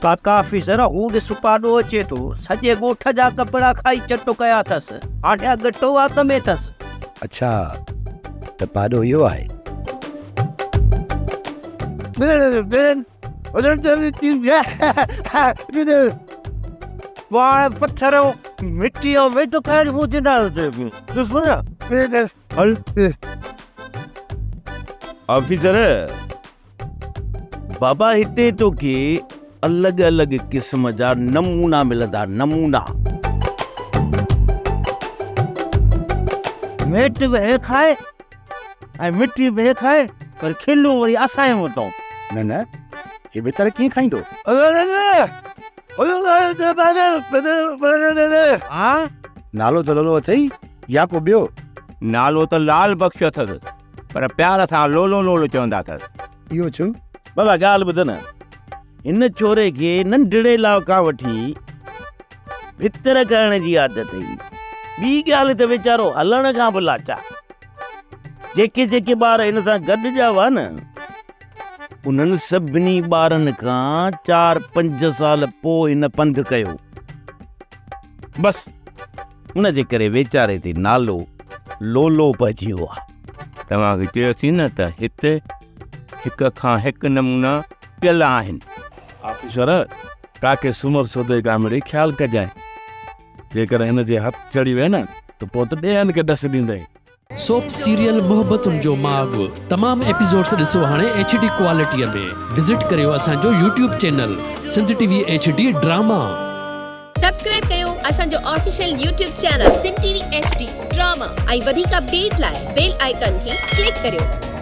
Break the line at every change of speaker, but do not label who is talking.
काका ऑफिसर हू ॾिस पाॾो अचे थो सॼे ॻोठ जा कपिड़ा खाई चटो कया अथसि हाणे घटो वात में अथसि।
अच्छा त पाॾो इहो आहे।
वाण पत्थर मिट्टी ऐं वेठो खाइण मुंहिंजे नाल ऑफिसर बाबा हिते तोखे अलॻि अलॻि क़िस्म जा नमूना मिलंदा नमूना। मेट बि खाए ऐं मिट्टी बि खाए पर खिलूं वरी असांजे वटो।
न न हे बेचारो कीअं खाईंदो? नालो त लोलो अथई या को ॿियो?
नालो त लाल बख्श अथसि पर प्यार सां लोलो लोलो चवंदा अथसि।
इहो छो?
बाबा ॻाल्हि ॿुध न, हिन छोरे खे नंढड़े लावका वठी भितर करण जी आदत हुई। ॿी ॻाल्हि त वीचारो हलण खां बि लाचार। जेके जेके ॿार हिन सां गॾिजा हुआ न उन्हनि सभिनी ॿारनि खां 4-5 साल पोइ हिन पंधु कयो। बस उनजे करे वीचारे ते नालो लोलो पइजी वियो आहे।
तव्हांखे चयोसीं न त हिते हिक खां हिकु नमूना पियल आहिनि।
ऑफिसर काके सुमर सौदे का मिड़ी ख्याल कजांइ, जेकर हिन जे हथ चढ़ी वे न त पोइ त ॿियनि खे ॾस ॾींदई।
सोप सीरियल मोहब्बतुनि जो माग तमाम एपिसोड्स ॾिसो हाणे HD क्वालिटीअ में। विज़िट करियो असांजो YouTube channel Sindh TV HD drama.
Subscribe कयो असांजो official YouTube channel Sindh TV HD drama ऐं वधीक अपडेट लाइ बेल आइकन खे क्लिक करियो।